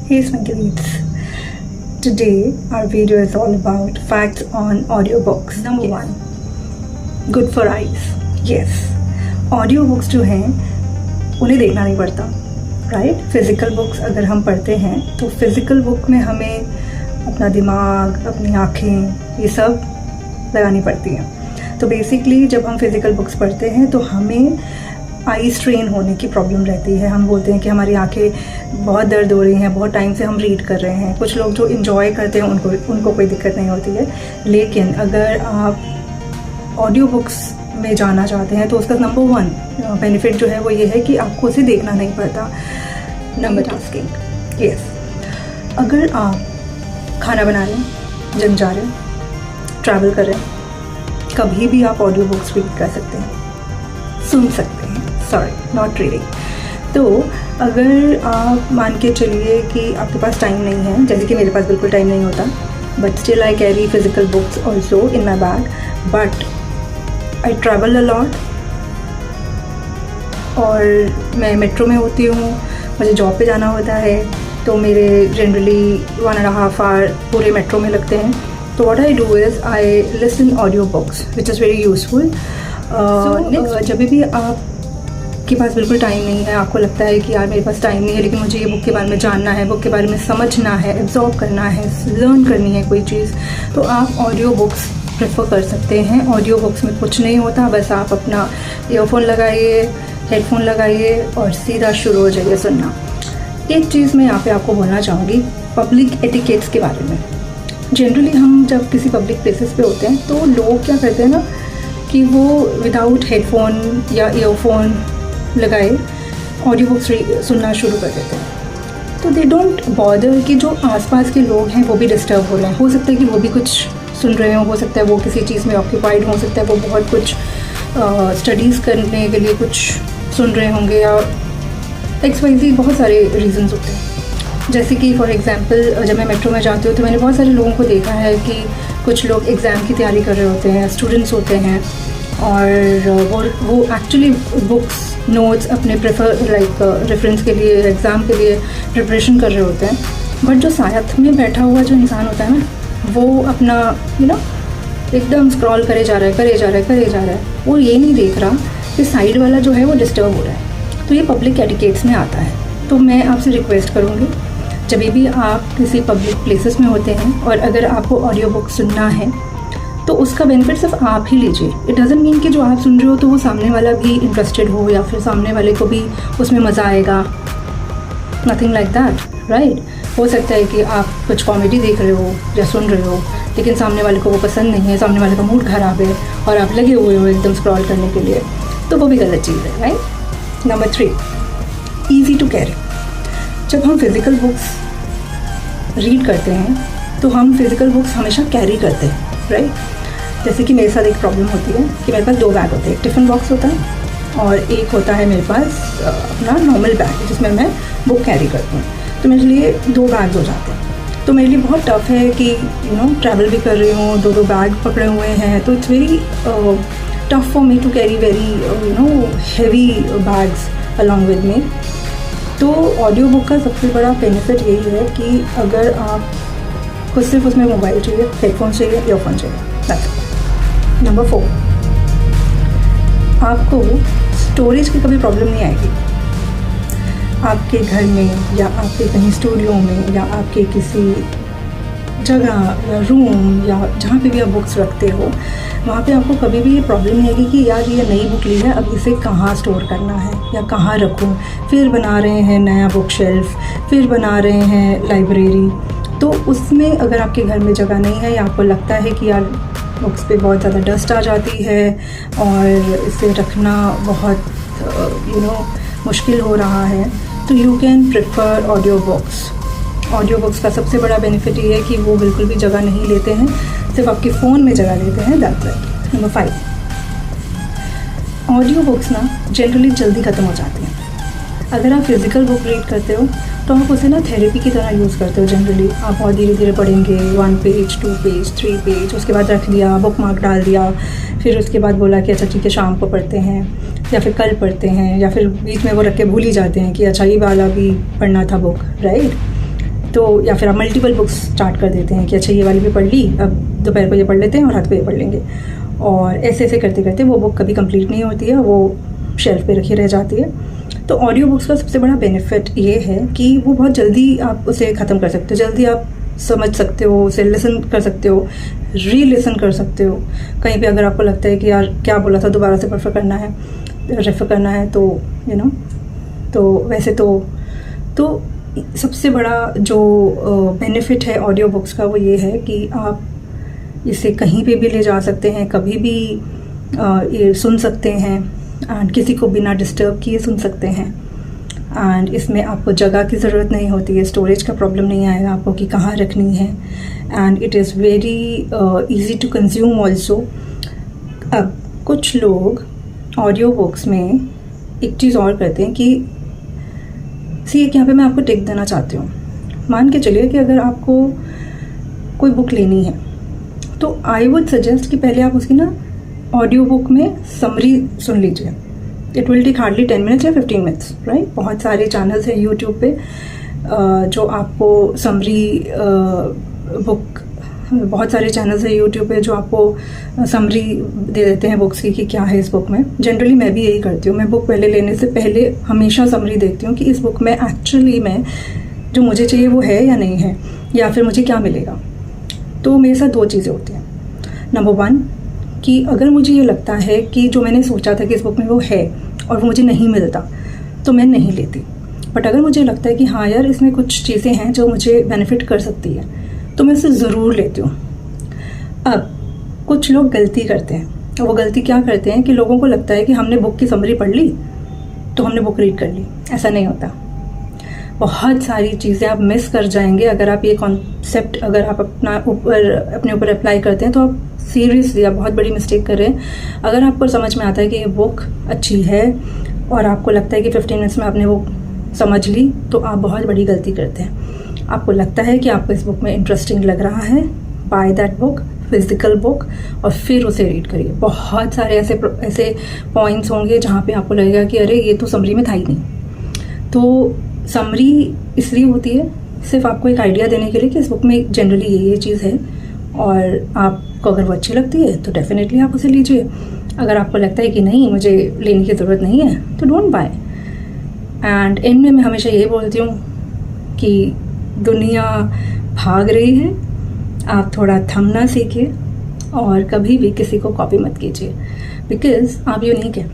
Hey Sminkleets. Today our video is all about facts on audiobooks. Number one, good for eyes. Yes, audiobooks जो हैं उन्हें देखना नहीं पड़ता, राइट? फिजिकल बुक्स अगर हम पढ़ते हैं तो फिजिकल बुक में हमें अपना दिमाग, अपनी आँखें ये सब लगानी पड़ती हैं. तो बेसिकली जब हम फिजिकल बुक्स पढ़ते हैं तो हमें आई स्ट्रेन होने की प्रॉब्लम रहती है. हम बोलते हैं कि हमारी आंखें बहुत दर्द हो रही हैं, बहुत टाइम से हम रीड कर रहे हैं. कुछ लोग जो इन्जॉय करते हैं उनको कोई दिक्कत नहीं होती है. लेकिन अगर आप ऑडियो बुक्स में जाना चाहते हैं तो उसका नंबर वन बेनिफिट जो है वो ये है कि आपको उसे देखना नहीं पड़ता. Number tasking. यस, अगर आप खाना बना रहे हैं, जिम जा रहे हैं, ट्रैवल कर रहे हैं, कभी भी आप ऑडियो बुक्स रीड कर सकते हैं, सुन सकते हैं. Sorry, not reading. तो अगर आप मान के चलिए कि आपके पास टाइम नहीं है, जैसे कि मेरे पास बिल्कुल टाइम नहीं होता, but still I carry physical books also in my bag. But I travel a lot और मैं मेट्रो में होती हूँ, मुझे जॉब पे जाना होता है, तो मेरे जनरली 1.5 आवर पूरे मेट्रो में लगते हैं. तो what I do is I listen audio books which is very useful. जब भी आपके पास बिल्कुल टाइम नहीं है, आपको लगता है कि यार मेरे पास टाइम नहीं है लेकिन मुझे ये बुक के बारे में जानना है, बुक के बारे में समझना है, एब्जॉर्ब करना है, लर्न करनी है कोई चीज़, तो आप ऑडियो बुक्स प्रेफर कर सकते हैं. ऑडियो बुक्स में कुछ नहीं होता, बस आप अपना ईयरफोन लगाइए, हेडफोन लगाइए और सीधा शुरू हो जाइए सुनना. एक चीज़ मैं यहाँ पे आपको बोलना चाहूँगी पब्लिक एटिकेट्स के बारे में. जनरली हम जब किसी पब्लिक प्लेसेस पे होते हैं तो लोग क्या करते हैं ना कि वो विदाउट हेडफोन या ईयरफोन लगाए ऑडियो बुक्स सुनना शुरू कर देते हैं. तो दे डोंट बॉदर कि जो आसपास के लोग हैं वो भी डिस्टर्ब हो रहे हैं. हो सकता है कि वो भी कुछ सुन रहे हो सकता है वो किसी चीज़ में ऑक्यूपाइड हो सकता है वो बहुत कुछ स्टडीज़ करने के लिए कुछ सुन रहे होंगे, या XYZ बहुत सारे रीजंस होते हैं. जैसे कि फॉर एग्जांपल जब मैं मेट्रो में जाती हूँ तो मैंने बहुत सारे लोगों को देखा है कि कुछ लोग एग्ज़ाम की तैयारी कर रहे होते हैं, स्टूडेंट्स होते हैं, और वो एक्चुअली बुक्स नोट्स अपने रेफरेंस के लिए, एग्ज़ाम के लिए प्रिपरेशन कर रहे होते हैं. बट जो साथ में बैठा हुआ जो इंसान होता है ना, वो अपना एकदम स्क्रॉल करे जा रहा है. वो ये नहीं देख रहा कि साइड वाला जो है वो डिस्टर्ब हो रहा है. तो ये पब्लिक एटिकेट्स में आता है. तो मैं आपसे रिक्वेस्ट करूँगी, जब भी आप किसी पब्लिक प्लेसेस में होते हैं और अगर आपको ऑडियो बुक सुनना है तो उसका बेनिफिट सिर्फ आप ही लीजिए. इट डजंट मीन कि जो आप सुन रहे हो तो वो सामने वाला भी इंटरेस्टेड हो या फिर सामने वाले को भी उसमें मज़ा आएगा. Nothing like that, right? हो सकता है कि आप कुछ कॉमेडी देख रहे हो या सुन रहे हो लेकिन सामने वाले को वो पसंद नहीं है, सामने वाले का मूड ख़राब है और आप लगे हुए हो एकदम स्क्रॉल करने के लिए, तो वो भी गलत चीज़ है, right? Number 3, easy to carry. जब हम फिज़िकल बुक्स रीड करते हैं तो हम फिज़िकल बुक्स हमेशा कैरी करते हैं, राइट? जैसे कि मेरे साथ एक प्रॉब्लम होती है कि मेरे पास 2 बैग होते हैं. एक टिफ़िन बॉक्स होता है और एक होता है मेरे पास अपना नॉर्मल बैग जिसमें मैं बुक कैरी करती हूँ. तो मेरे लिए 2 बैग हो जाते हैं. तो मेरे लिए बहुत टफ़ है कि ट्रैवल भी कर रही हूँ, 2 बैग पकड़े हुए हैं, तो it's very tough for me to carry very heavy bags along with me. तो ऑडियो बुक का सबसे बड़ा बेनिफिट यही है कि अगर आपको सिर्फ उसमें मोबाइल चाहिए, हेडफोन चाहिए, ईयरफोन चाहिए, दैट्स. नंबर 4, आपको स्टोरेज की कभी प्रॉब्लम नहीं आएगी. आपके घर में या आपके कहीं स्टूडियो में या आपके किसी जगह या रूम या जहाँ पे भी आप बुक्स रखते हो, वहाँ पे आपको कभी भी ये प्रॉब्लम नहीं आएगी कि यार ये नई बुक ली है, अब इसे कहाँ स्टोर करना है या कहाँ रखूँ. फिर बना रहे हैं नया बुक शेल्फ, फिर बना रहे हैं लाइब्रेरी. तो उसमें अगर आपके घर में जगह नहीं है या आपको लगता है कि यार बुक्स पे बहुत ज़्यादा डस्ट आ जाती है और इसे रखना बहुत मुश्किल हो रहा है, तो you can prefer audio books. Audio books का सबसे बड़ा बेनिफिट ये है कि वो बिल्कुल भी जगह नहीं लेते हैं, सिर्फ आपके फ़ोन में जगह लेते हैं. That's it. Number 5, audio books ना जनरली जल्दी ख़त्म हो जाती हैं. अगर आप फिज़िकल बुक रीड करते हो तो आप उसे ना थेरेपी की तरह यूज़ करते हो. जनरली आप बहुत धीरे धीरे पढ़ेंगे, 1 पेज, 2 पेज, 3 पेज, उसके बाद रख दिया, बुक मार्क डाल दिया, फिर उसके बाद बोला कि अच्छा ठीक है शाम को पढ़ते हैं या फिर कल पढ़ते हैं, या फिर बीच में वो रख के भूल ही जाते हैं कि अच्छा ये वाला भी पढ़ना था बुक, राइट? तो या फिर आप मल्टीपल बुक्स स्टार्ट कर देते हैं कि अच्छा ये वाली भी पढ़ ली, अब दोपहर को ये पढ़ लेते हैं और रात को ये पढ़ लेंगे, और ऐसे ऐसे करते करते वो बुक कभी कंप्लीट नहीं होती है, वो शेल्फ पे रखी रह जाती है। तो ऑडियो बुक्स का सबसे बड़ा बेनिफिट ये है कि वो बहुत जल्दी आप उसे ख़त्म कर सकते हो, जल्दी आप समझ सकते हो, उसे लिसन कर सकते हो, री लिसन कर सकते हो। कहीं पे अगर आपको लगता है कि यार क्या बोला था, दोबारा से रेफ़र करना है तो तो वैसे तो सबसे बड़ा जो बेनिफिट है ऑडियो बुक्स का वो ये है कि आप इसे कहीं पे भी ले जा सकते हैं, कभी भी ये सुन सकते हैं, एंड किसी को बिना डिस्टर्ब किए सुन सकते हैं। एंड इसमें आपको जगह की ज़रूरत नहीं होती है, स्टोरेज का प्रॉब्लम नहीं आएगा आपको कि कहाँ रखनी है, and it is very easy to consume also. अब कुछ लोग ऑडियो बुक्स में एक चीज़ और करते हैं कि एक यहाँ पे मैं आपको टिप देना चाहती हूँ। मान के चलिए कि अगर आपको कोई बुक लेनी है तो आई वुड सजेस्ट कि पहले आप उसकी ना ऑडियो बुक में समरी सुन लीजिए। It will take hardly 10 minutes या 15 मिनट्स, राइट। बहुत सारे चैनल्स हैं यूट्यूब पे जो आपको समरी बुक, बहुत सारे चैनल्स हैं यूट्यूब पे जो आपको समरी दे देते हैं बुक्स की कि क्या है इस बुक में। जनरली मैं भी यही करती हूँ, मैं बुक पहले लेने से पहले हमेशा समरी देखती हूँ कि इस बुक में एक्चुअली में जो मुझे चाहिए वो है या नहीं है, या फिर मुझे क्या मिलेगा। तो मेरे साथ दो चीज़ें होती हैं। नंबर 1 कि अगर मुझे ये लगता है कि जो मैंने सोचा था कि इस बुक में वो है और वो मुझे नहीं मिलता तो मैं नहीं लेती। बट अगर मुझे लगता है कि हाँ यार इसमें कुछ चीज़ें हैं जो मुझे बेनिफिट कर सकती है तो मैं उसे ज़रूर लेती हूँ। अब कुछ लोग गलती करते हैं, और वो गलती क्या करते हैं कि लोगों को लगता है कि हमने बुक की समरी पढ़ ली तो हमने बुक रीड कर ली। ऐसा नहीं होता। बहुत सारी चीज़ें आप मिस कर जाएंगे अगर आप ये कॉन्सेप्ट अगर आप अपने ऊपर अप्लाई करते हैं तो आप सीरियसली आप बहुत बड़ी मिस्टेक कर रहे हैं। अगर आपको समझ में आता है कि ये बुक अच्छी है और आपको लगता है कि 15 मिनट्स में आपने वो समझ ली तो आप बहुत बड़ी गलती करते हैं। आपको लगता है कि आपको इस बुक में इंटरेस्टिंग लग रहा है, by that book, physical book, और फिर उसे रीड करिए। बहुत सारे ऐसे पॉइंट्स होंगे जहाँ पे आपको लगेगा कि अरे ये तो समरी में था ही नहीं। तो समरी इसलिए होती है सिर्फ आपको एक आइडिया देने के लिए कि इस बुक में जनरली ये चीज़ है, और आपको अगर वो अच्छी लगती है तो डेफिनेटली आप उसे लीजिए। अगर आपको लगता है कि नहीं मुझे लेने की ज़रूरत नहीं है तो डोंट बाय। एंड एंड में मैं हमेशा यही बोलती हूँ कि दुनिया भाग रही है, आप थोड़ा थमना सीखिए और कभी भी किसी को कॉपी मत कीजिए, बिकॉज आप यूनिक है।